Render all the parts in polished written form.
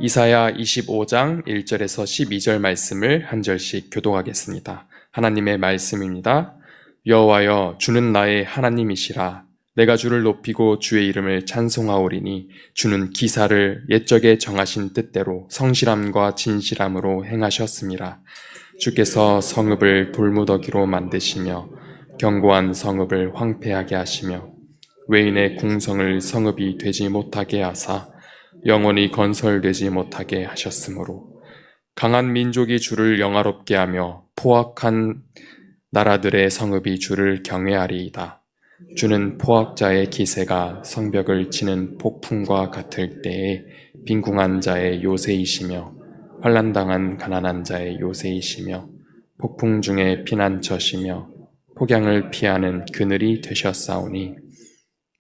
이사야 25장 1절에서 12절 말씀을 한 절씩 교독하겠습니다. 하나님의 말씀입니다. 여호와여, 주는 나의 하나님이시라. 내가 주를 높이고 주의 이름을 찬송하오리니 주는 기사를 옛적에 정하신 뜻대로 성실함과 진실함으로 행하셨습니다. 주께서 성읍을 돌무더기로 만드시며 견고한 성읍을 황폐하게 하시며 외인의 궁성을 성읍이 되지 못하게 하사 영원히 건설되지 못하게 하셨으므로 강한 민족이 주를 영화롭게 하며 포악한 나라들의 성읍이 주를 경외하리이다. 주는 포악자의 기세가 성벽을 치는 폭풍과 같을 때에 빈궁한 자의 요새이시며 환난당한 가난한 자의 요새이시며 폭풍 중에 피난처시며 폭양을 피하는 그늘이 되셨사오니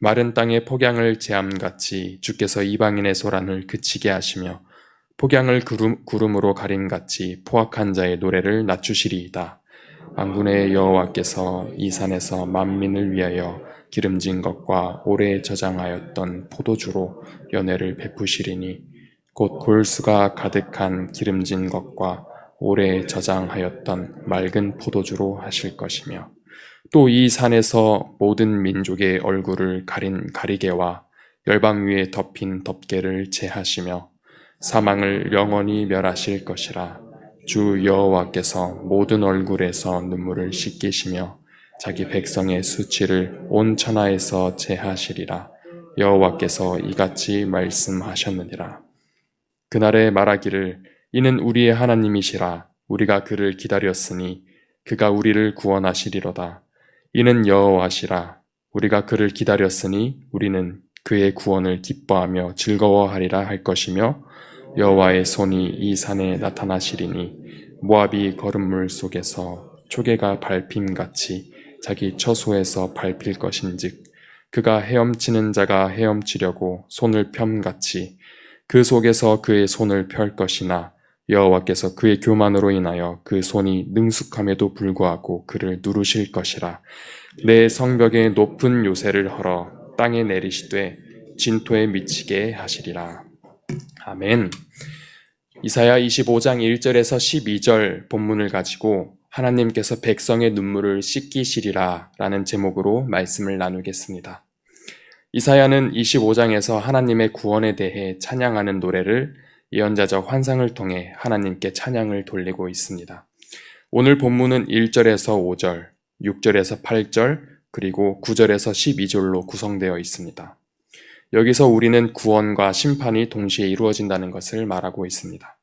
마른 땅의 폭양을 재암같이 주께서 이방인의 소란을 그치게 하시며 폭양을 구름으로 가림같이 포악한 자의 노래를 낮추시리이다. 만군의 여호와께서 이 산에서 만민을 위하여 기름진 것과 오래 저장하였던 포도주로 연회를 베푸시리니 곧 골수가 가득한 기름진 것과 오래 저장하였던 맑은 포도주로 하실 것이며 또 이 산에서 모든 민족의 얼굴을 가린 가리개와 열방 위에 덮인 덮개를 제하시며 사망을 영원히 멸하실 것이라. 주 여호와께서 모든 얼굴에서 눈물을 씻기시며 자기 백성의 수치를 온 천하에서 제하시리라. 여호와께서 이같이 말씀하셨느니라. 그날에 말하기를 이는 우리의 하나님이시라. 우리가 그를 기다렸으니 그가 우리를 구원하시리로다. 이는 여호와시라. 우리가 그를 기다렸으니 우리는 그의 구원을 기뻐하며 즐거워하리라 할 것이며 여호와의 손이 이 산에 나타나시리니 모압이 거름물 속에서 초계가 밟힘같이 자기 처소에서 밟힐 것인즉 그가 헤엄치는 자가 헤엄치려고 손을 펴같이 그 속에서 그의 손을 펼 것이나 여호와께서 그의 교만으로 인하여 그 손이 능숙함에도 불구하고 그를 누르실 것이라. 내 성벽의 높은 요새를 헐어 땅에 내리시되 진토에 미치게 하시리라. 아멘. 이사야 25장 1절에서 12절 본문을 가지고 하나님께서 백성의 눈물을 씻기시리라 라는 제목으로 말씀을 나누겠습니다. 이사야는 25장에서 하나님의 구원에 대해 찬양하는 노래를 예언자적 환상을 통해 하나님께 찬양을 돌리고 있습니다. 오늘 본문은 1절에서 5절, 6절에서 8절, 그리고 9절에서 12절로 구성되어 있습니다. 여기서 우리는 구원과 심판이 동시에 이루어진다는 것을 말하고 있습니다.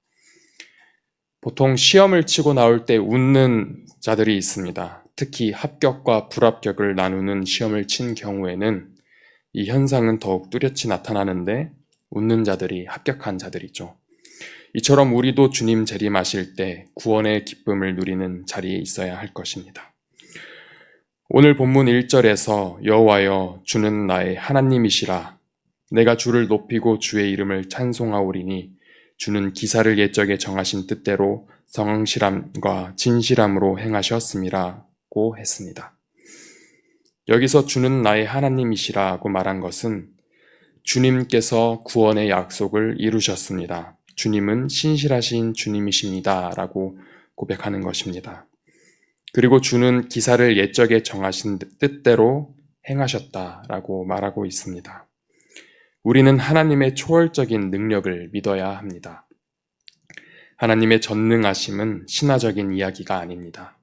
보통 시험을 치고 나올 때 웃는 자들이 있습니다. 특히 합격과 불합격을 나누는 시험을 친 경우에는 이 현상은 더욱 뚜렷이 나타나는데 웃는 자들이 합격한 자들이죠. 이처럼 우리도 주님 재림하실 때 구원의 기쁨을 누리는 자리에 있어야 할 것입니다. 오늘 본문 1절에서 여호와여, 주는 나의 하나님이시라. 내가 주를 높이고 주의 이름을 찬송하오리니 주는 기사를 옛적에 정하신 뜻대로 성실함과 진실함으로 행하셨음이라고 했습니다. 여기서 주는 나의 하나님이시라고 말한 것은 주님께서 구원의 약속을 이루셨습니다. 주님은 신실하신 주님이십니다 라고 고백하는 것입니다. 그리고 주는 기사를 옛적에 정하신 뜻대로 행하셨다라고 말하고 있습니다. 우리는 하나님의 초월적인 능력을 믿어야 합니다. 하나님의 전능하심은 신화적인 이야기가 아닙니다.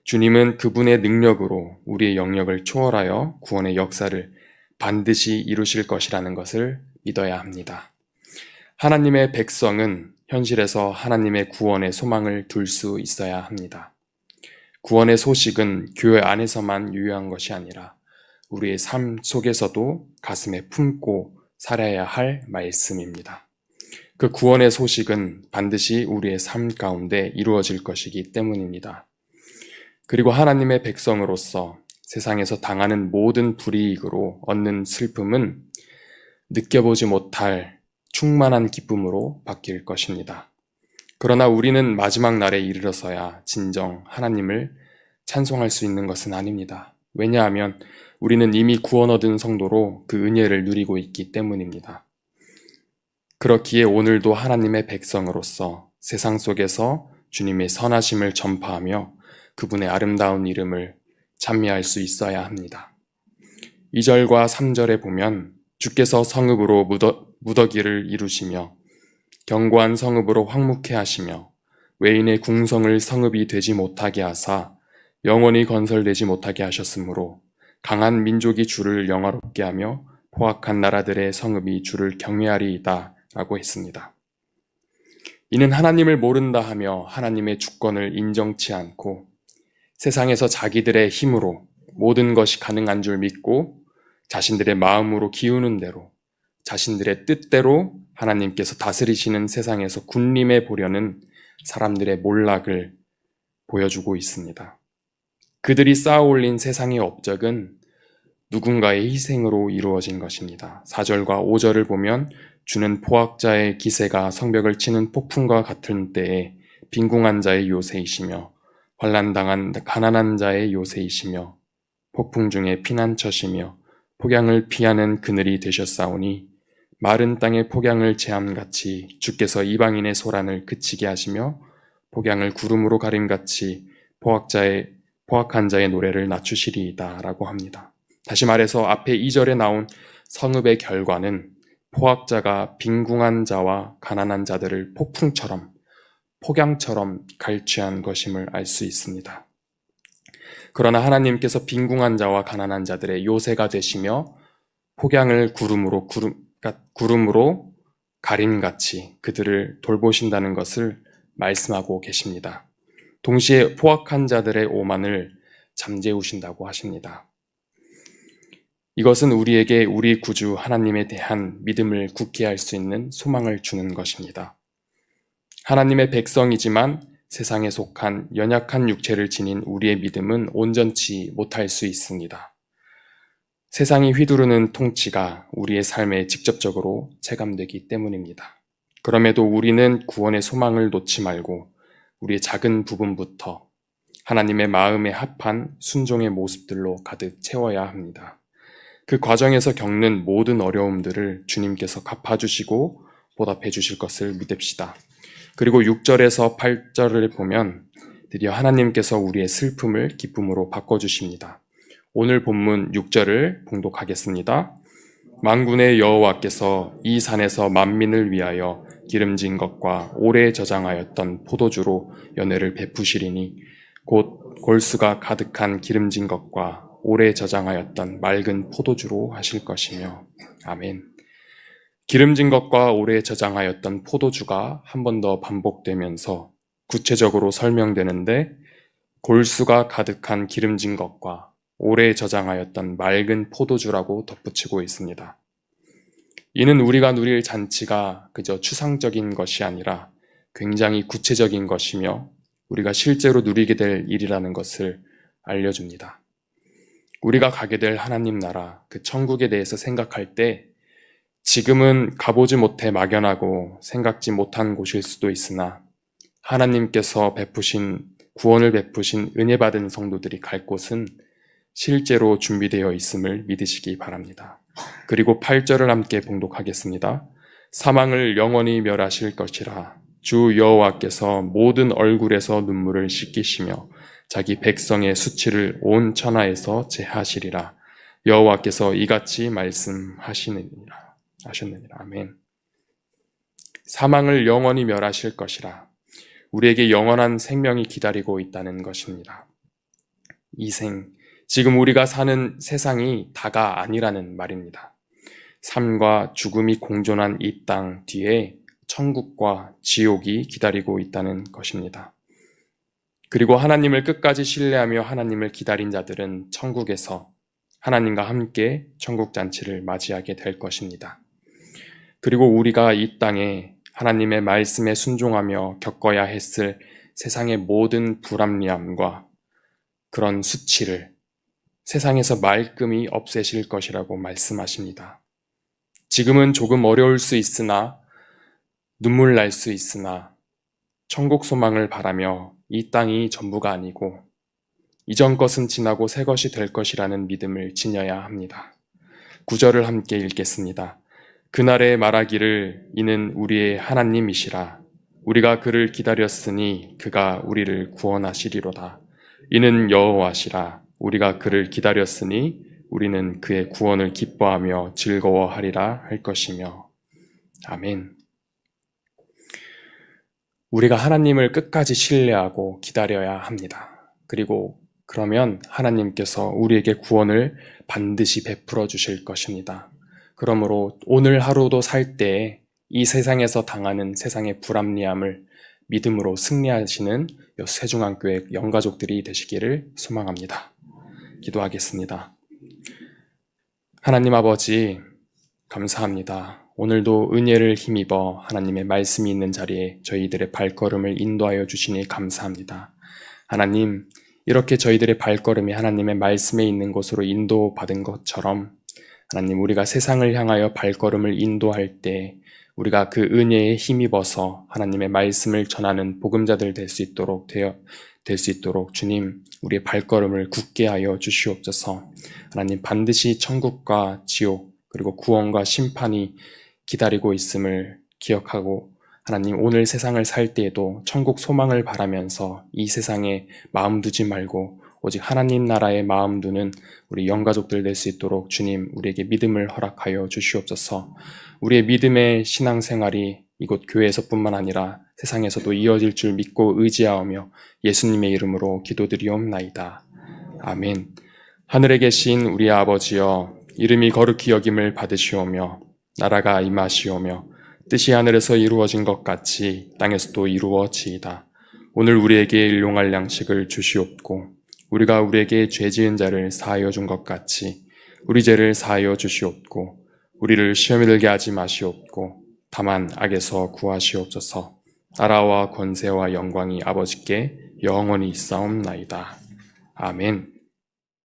주님은 그분의 능력으로 우리의 영역을 초월하여 구원의 역사를 반드시 이루실 것이라는 것을 믿어야 합니다. 하나님의 백성은 현실에서 하나님의 구원의 소망을 둘 수 있어야 합니다. 구원의 소식은 교회 안에서만 유효한 것이 아니라 우리의 삶 속에서도 가슴에 품고 살아야 할 말씀입니다. 그 구원의 소식은 반드시 우리의 삶 가운데 이루어질 것이기 때문입니다. 그리고 하나님의 백성으로서 세상에서 당하는 모든 불이익으로 얻는 슬픔은 느껴보지 못할 충만한 기쁨으로 바뀔 것입니다. 그러나 우리는 마지막 날에 이르러서야 진정 하나님을 찬송할 수 있는 것은 아닙니다. 왜냐하면 우리는 이미 구원 얻은 성도로 그 은혜를 누리고 있기 때문입니다. 그렇기에 오늘도 하나님의 백성으로서 세상 속에서 주님의 선하심을 전파하며 그분의 아름다운 이름을 찬미할 수 있어야 합니다. 2절과 3절에 보면 주께서 성읍으로 무더기를 이루시며 견고한 성읍으로 황무케 하시며 외인의 궁성을 성읍이 되지 못하게 하사 영원히 건설되지 못하게 하셨으므로 강한 민족이 주를 영화롭게 하며 포악한 나라들의 성읍이 주를 경외하리이다 라고 했습니다. 이는 하나님을 모른다 하며 하나님의 주권을 인정치 않고 세상에서 자기들의 힘으로 모든 것이 가능한 줄 믿고 자신들의 마음으로 기우는 대로 자신들의 뜻대로 하나님께서 다스리시는 세상에서 군림해 보려는 사람들의 몰락을 보여주고 있습니다. 그들이 쌓아 올린 세상의 업적은 누군가의 희생으로 이루어진 것입니다. 4절과 5절을 보면 주는 포악자의 기세가 성벽을 치는 폭풍과 같은 때에 빈궁한 자의 요새이시며 환난당한 가난한 자의 요새이시며 폭풍 중에 피난처시며 폭양을 피하는 그늘이 되셨사오니 마른 땅의 폭양을 제함같이 주께서 이방인의 소란을 그치게 하시며 폭양을 구름으로 가림같이 포악한 자의 노래를 낮추시리이다 라고 합니다. 다시 말해서 앞에 2절에 나온 성읍의 결과는 포악자가 빈궁한 자와 가난한 자들을 폭풍처럼 폭양처럼 갈취한 것임을 알 수 있습니다. 그러나 하나님께서 빈궁한 자와 가난한 자들의 요새가 되시며 폭양을 구름으로 가림같이 그들을 돌보신다는 것을 말씀하고 계십니다. 동시에 포악한 자들의 오만을 잠재우신다고 하십니다. 이것은 우리에게 우리 구주 하나님에 대한 믿음을 굳게 할 수 있는 소망을 주는 것입니다. 하나님의 백성이지만 세상에 속한 연약한 육체를 지닌 우리의 믿음은 온전치 못할 수 있습니다. 세상이 휘두르는 통치가 우리의 삶에 직접적으로 체감되기 때문입니다. 그럼에도 우리는 구원의 소망을 놓지 말고 우리의 작은 부분부터 하나님의 마음에 합한 순종의 모습들로 가득 채워야 합니다. 그 과정에서 겪는 모든 어려움들을 주님께서 갚아주시고 보답해 주실 것을 믿읍시다. 그리고 6절에서 8절을 보면 드디어 하나님께서 우리의 슬픔을 기쁨으로 바꿔주십니다. 오늘 본문 6절을 봉독하겠습니다. 만군의 여호와께서 이 산에서 만민을 위하여 기름진 것과 오래 저장하였던 포도주로 연회를 베푸시리니 곧 골수가 가득한 기름진 것과 오래 저장하였던 맑은 포도주로 하실 것이며. 아멘. 기름진 것과 오래 저장하였던 포도주가 한 번 더 반복되면서 구체적으로 설명되는데 골수가 가득한 기름진 것과 오래 저장하였던 맑은 포도주라고 덧붙이고 있습니다. 이는 우리가 누릴 잔치가 그저 추상적인 것이 아니라 굉장히 구체적인 것이며 우리가 실제로 누리게 될 일이라는 것을 알려줍니다. 우리가 가게 될 하나님 나라, 그 천국에 대해서 생각할 때 지금은 가보지 못해 막연하고 생각지 못한 곳일 수도 있으나 하나님께서 구원을 베푸신 은혜 받은 성도들이 갈 곳은 실제로 준비되어 있음을 믿으시기 바랍니다. 그리고 8절을 함께 봉독하겠습니다. 사망을 영원히 멸하실 것이라 주 여호와께서 모든 얼굴에서 눈물을 씻기시며 자기 백성의 수치를 온 천하에서 제하시리라. 여호와께서 이같이 말씀하셨느니라. 아멘. 사망을 영원히 멸하실 것이라. 우리에게 영원한 생명이 기다리고 있다는 것입니다. 지금 우리가 사는 세상이 다가 아니라는 말입니다. 삶과 죽음이 공존한 이 땅 뒤에 천국과 지옥이 기다리고 있다는 것입니다. 그리고 하나님을 끝까지 신뢰하며 하나님을 기다린 자들은 천국에서 하나님과 함께 천국 잔치를 맞이하게 될 것입니다. 그리고 우리가 이 땅에 하나님의 말씀에 순종하며 겪어야 했을 세상의 모든 불합리함과 그런 수치를 세상에서 말끔히 없애실 것이라고 말씀하십니다. 지금은 조금 어려울 수 있으나 눈물 날 수 있으나 천국 소망을 바라며 이 땅이 전부가 아니고 이전 것은 지나고 새 것이 될 것이라는 믿음을 지녀야 합니다. 9절을 함께 읽겠습니다. 그날에 말하기를 이는 우리의 하나님이시라. 우리가 그를 기다렸으니 그가 우리를 구원하시리로다. 이는 여호와시라. 우리가 그를 기다렸으니 우리는 그의 구원을 기뻐하며 즐거워하리라 할 것이며. 아멘. 우리가 하나님을 끝까지 신뢰하고 기다려야 합니다. 그리고 그러면 하나님께서 우리에게 구원을 반드시 베풀어 주실 것입니다. 그러므로 오늘 하루도 살 때에 이 세상에서 당하는 세상의 불합리함을 믿음으로 승리하시는 세중앙교회 영가족들이 되시기를 소망합니다. 기도하겠습니다. 하나님 아버지, 감사합니다. 오늘도 은혜를 힘입어 하나님의 말씀이 있는 자리에 저희들의 발걸음을 인도하여 주시니 감사합니다. 하나님, 이렇게 저희들의 발걸음이 하나님의 말씀에 있는 곳으로 인도받은 것처럼 하나님, 우리가 세상을 향하여 발걸음을 인도할 때 우리가 그 은혜에 힘입어서 하나님의 말씀을 전하는 복음자들 될 수 있도록 주님, 우리의 발걸음을 굳게 하여 주시옵소서. 하나님, 반드시 천국과 지옥 그리고 구원과 심판이 기다리고 있음을 기억하고 하나님, 오늘 세상을 살 때에도 천국 소망을 바라면서 이 세상에 마음 두지 말고 오직 하나님 나라에 마음 두는 우리 영가족들 될 수 있도록 주님, 우리에게 믿음을 허락하여 주시옵소서. 우리의 믿음의 신앙생활이 이곳 교회에서뿐만 아니라 세상에서도 이어질 줄 믿고 의지하며 예수님의 이름으로 기도드리옵나이다. 아멘. 하늘에 계신 우리 아버지여, 이름이 거룩히 여김을 받으시오며 나라가 임하시오며 뜻이 하늘에서 이루어진 것 같이 땅에서도 이루어지이다. 오늘 우리에게 일용할 양식을 주시옵고 우리가 우리에게 죄 지은 자를 사하여 준 것 같이 우리 죄를 사하여 주시옵고 우리를 시험에 들게 하지 마시옵고 다만 악에서 구하시옵소서. 나라와 권세와 영광이 아버지께 영원히 있사옵나이다. 아멘.